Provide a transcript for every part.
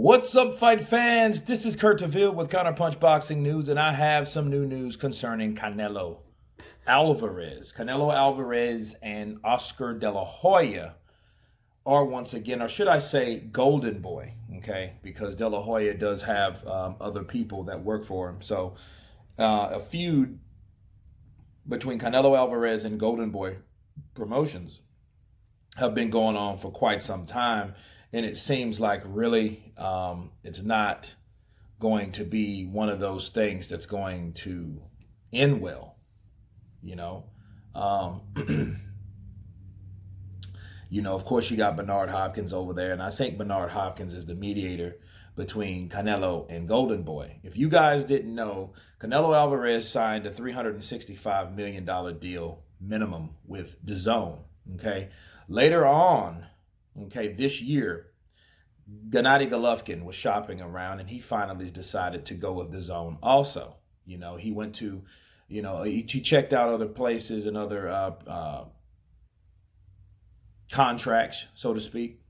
What's up, fight fans? This is Kurt DeVille with Counterpunch Boxing News, and I have some new news concerning Canelo Alvarez. Canelo Alvarez and Oscar De La Hoya are once again, or should I say Goldenboy, okay? Because De La Hoya does have other people that work for him. So a feud between Canelo Alvarez and Goldenboy Promotions have been going on for quite some time. And it seems like really it's not going to be one of those things that's going to end well, you know. Of course, you got Bernard Hopkins over there. And I think Bernard Hopkins is the mediator between Canelo and Goldenboy. If you guys didn't know, Canelo Alvarez signed a $365 million deal minimum with DAZN, okay? Later on, okay, this year, Gennady Golovkin was shopping around and he finally decided to go with DAZN also. He went to, he checked out other places and other contracts, so to speak,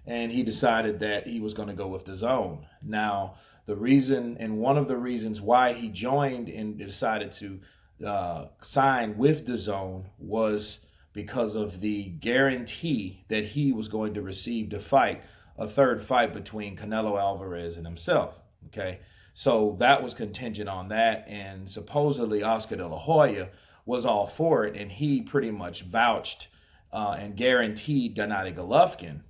and he decided that he was going to go with DAZN. Now, one of the reasons why he joined and decided to sign with DAZN was because of the guarantee that he was going to receive to fight a third fight between Canelo Alvarez and himself, okay? So that was contingent on that, and supposedly Oscar De La Hoya was all for it, and he pretty much vouched and guaranteed Gennady Golovkin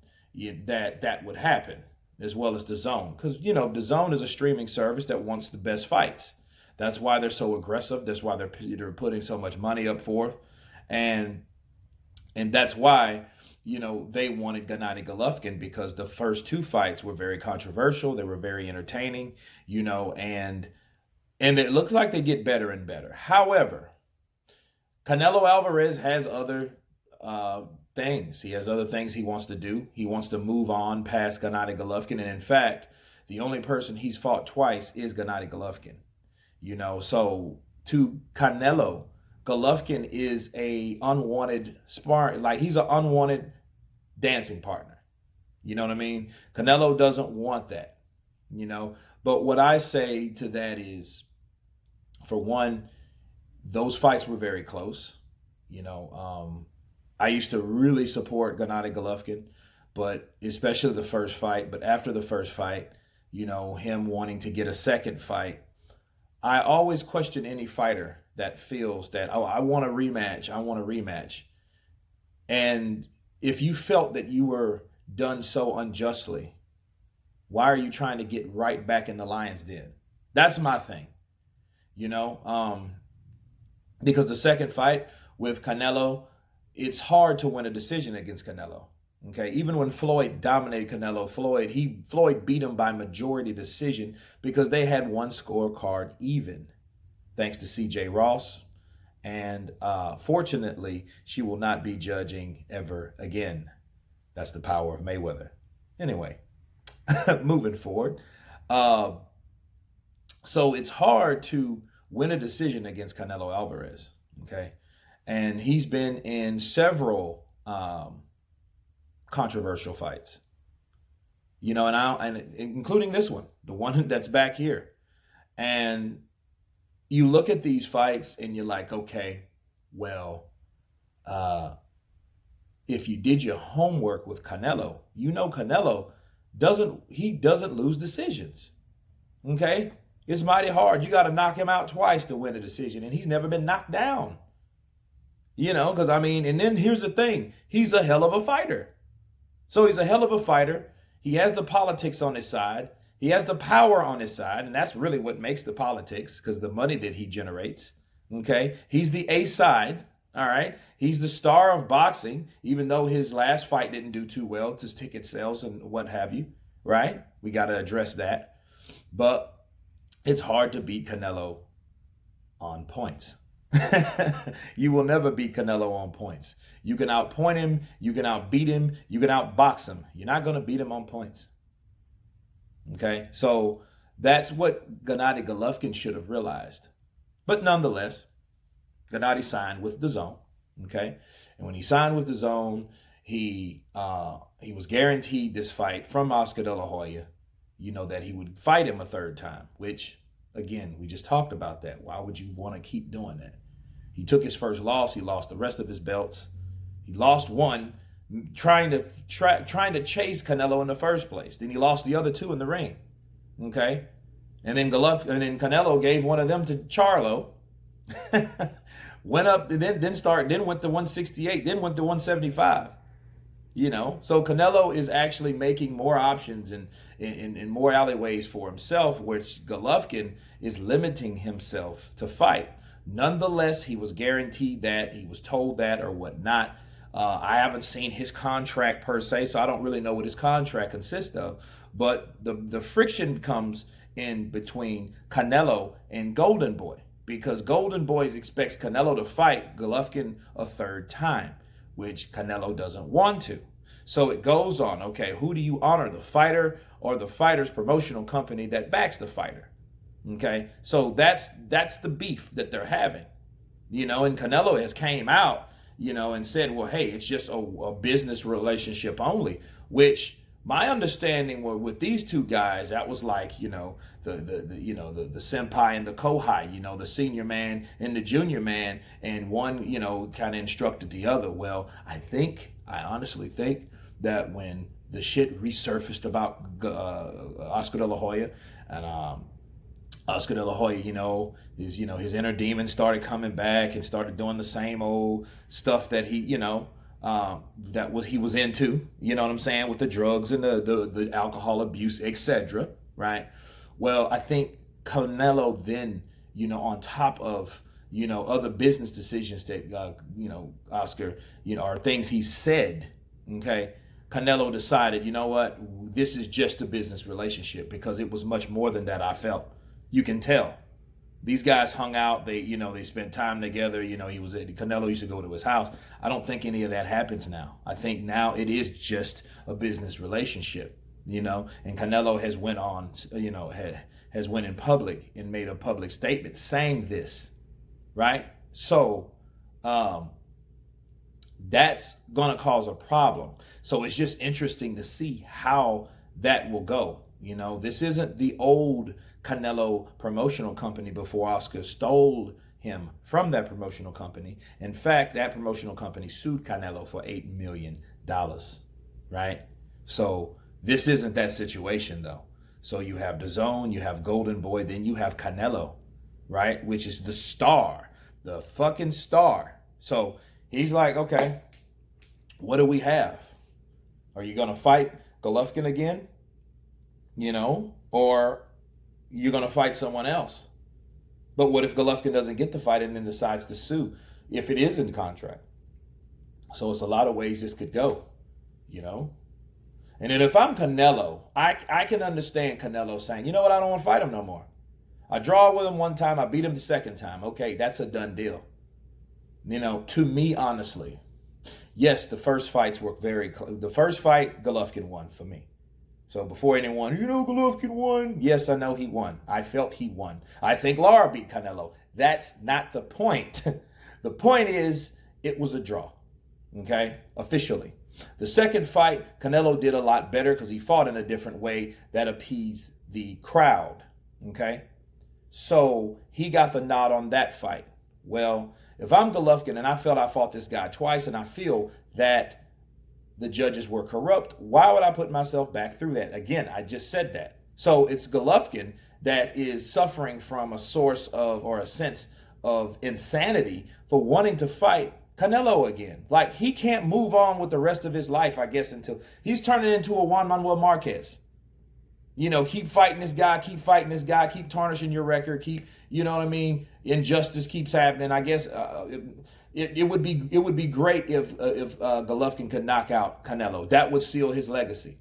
that would happen, as well as DAZN, because, DAZN is a streaming service that wants the best fights. That's why they're so aggressive. That's why they're putting so much money up forth, and that's why, they wanted Gennady Golovkin, because the first two fights were very controversial. They were very entertaining, and it looks like they get better and better. However, Canelo Alvarez has other things. He has other things he wants to do. He wants to move on past Gennady Golovkin. And in fact, the only person he's fought twice is Gennady Golovkin. So to Canelo, Golovkin is a unwanted sparring, like he's an unwanted dancing partner. You know what I mean? Canelo doesn't want that, But what I say to that is, for one, those fights were very close. I used to really support Gennady Golovkin, but especially the first fight. But after the first fight, him wanting to get a second fight, I always question any fighter that feels that, oh, I want a rematch. And if you felt that you were done so unjustly, why are you trying to get right back in the lion's den? That's my thing, because the second fight with Canelo, it's hard to win a decision against Canelo. Okay, even when Floyd dominated Canelo, Floyd beat him by majority decision because they had one scorecard even, thanks to C.J. Ross. And fortunately, she will not be judging ever again. That's the power of Mayweather. Anyway, moving forward. So it's hard to win a decision against Canelo Alvarez. Okay, and he's been in several controversial fights, and including this one, the one that's back here. And you look at these fights and you're like, okay, well, if you did your homework with Canelo, Canelo doesn't lose decisions. Okay, it's mighty hard. You got to knock him out twice to win a decision, and he's never been knocked down. Because and then here's the thing, he's a hell of a fighter. So he's a hell of a fighter. He has the politics on his side. He has the power on his side, and that's really what makes the politics, because the money that he generates, okay? He's the A side, all right? He's the star of boxing, even though his last fight didn't do too well, his ticket sales and what have you, right? We got to address that. But it's hard to beat Canelo on points. You will never beat Canelo on points. You can outpoint him, you can outbeat him, you can outbox him. You're not going to beat him on points. Okay, so that's what Gennady Golovkin should have realized. But nonetheless, Gennady signed with DAZN. Okay, and when he signed with DAZN, he was guaranteed this fight from Oscar De La Hoya. that he would fight him a third time, which, again, we just talked about that. Why would you want to keep doing that? He took his first loss. He lost the rest of his belts. He lost one trying to chase Canelo in the first place. Then he lost the other two in the ring. Okay? And then Canelo gave one of them to Charlo. Went up, then went to 168, then went to 175. So Canelo is actually making more options and more alleyways for himself, which Golovkin is limiting himself to fight. Nonetheless, he was guaranteed that, he was told that or whatnot. I haven't seen his contract per se, so I don't really know what his contract consists of. But the friction comes in between Canelo and Goldenboy, because Goldenboy expects Canelo to fight Golovkin a third time, which Canelo doesn't want to. So it goes on, okay, who do you honor, the fighter or the fighter's promotional company that backs the fighter? Okay, so that's the beef that they're having, and Canelo has came out, and said, well, hey, it's just a business relationship only, which my understanding with these two guys, that was like, the senpai and the kohai, the senior man and the junior man, and one, kind of instructed the other. Well, I honestly think that when the shit resurfaced about Oscar De La Hoya, and Oscar De La Hoya, his inner demons started coming back and started doing the same old stuff that he, he was into, what I'm saying, with the drugs and the alcohol abuse, etc. Right? Well, I think Canelo then, on top of, other business decisions that, Oscar, are things he said, okay, Canelo decided, you know what, this is just a business relationship, because it was much more than that, I felt. You can tell. These guys hung out, they spent time together, Canelo used to go to his house. I don't think any of that happens now. I think now it is just a business relationship, and Canelo has went on, has went in public and made a public statement saying this, right? So that's going to cause a problem. So it's just interesting to see how that will go. This isn't the old Canelo promotional company before Oscar stole him from that promotional company. In fact, that promotional company sued Canelo for $8 million, right? So this isn't that situation, though. So you have DAZN, you have Goldenboy, then you have Canelo, right? Which is the star, the fucking star. So he's like, okay, what do we have? Are you going to fight Golovkin again? Or you're going to fight someone else? But what if Golovkin doesn't get the fight and then decides to sue if it is in the contract? So it's a lot of ways this could go, And then if I'm Canelo, I can understand Canelo saying, you know what, I don't want to fight him no more. I draw with him one time, I beat him the second time. Okay, that's a done deal. To me, honestly, yes, the first fights were very close. The first fight, Golovkin won for me. So before anyone, Golovkin won. Yes, I know he won. I felt he won. I think Lara beat Canelo. That's not the point. The point is, it was a draw. Okay? Officially. The second fight, Canelo did a lot better because he fought in a different way that appeased the crowd. Okay? So he got the nod on that fight. Well, if I'm Golovkin and I felt I fought this guy twice and I feel that the judges were corrupt, why would I put myself back through that? Again, I just said that. So it's Golovkin that is suffering from a source of, or a sense of insanity for wanting to fight Canelo again. Like, he can't move on with the rest of his life, I guess, until he's turning into a Juan Manuel Marquez. Keep fighting this guy, keep tarnishing your record, injustice keeps happening. I guess it would be great if Golovkin could knock out Canelo. That would seal his legacy.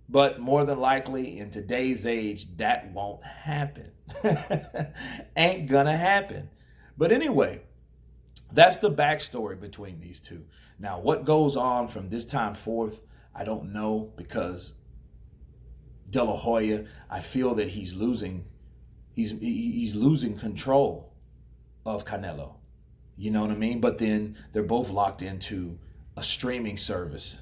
But more than likely, in today's age, that won't happen. Ain't gonna happen. But anyway, that's the backstory between these two. Now, what goes on from this time forth, I don't know, because De La Hoya, I feel that he's losing control of Canelo. You know what I mean? But then they're both locked into a streaming service,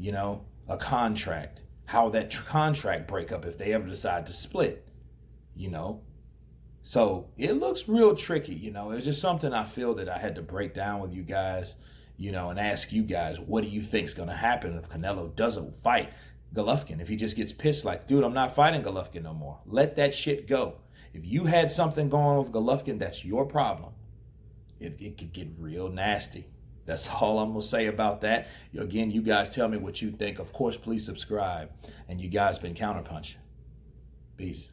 a contract. how that contract breakup if they ever decide to split, you know. So it looks real tricky, you know. It's just something I feel that I had to break down with you guys, you know, and ask you guys, what do you think is going to happen if Canelo doesn't fight Golovkin? If he just gets pissed like, dude, I'm not fighting Golovkin no more. Let that shit go. If you had something going on with Golovkin, that's your problem. It could get real nasty. That's all I'm going to say about that. Again, you guys tell me what you think. Of course, please subscribe. And you guys been Counterpunch. Peace.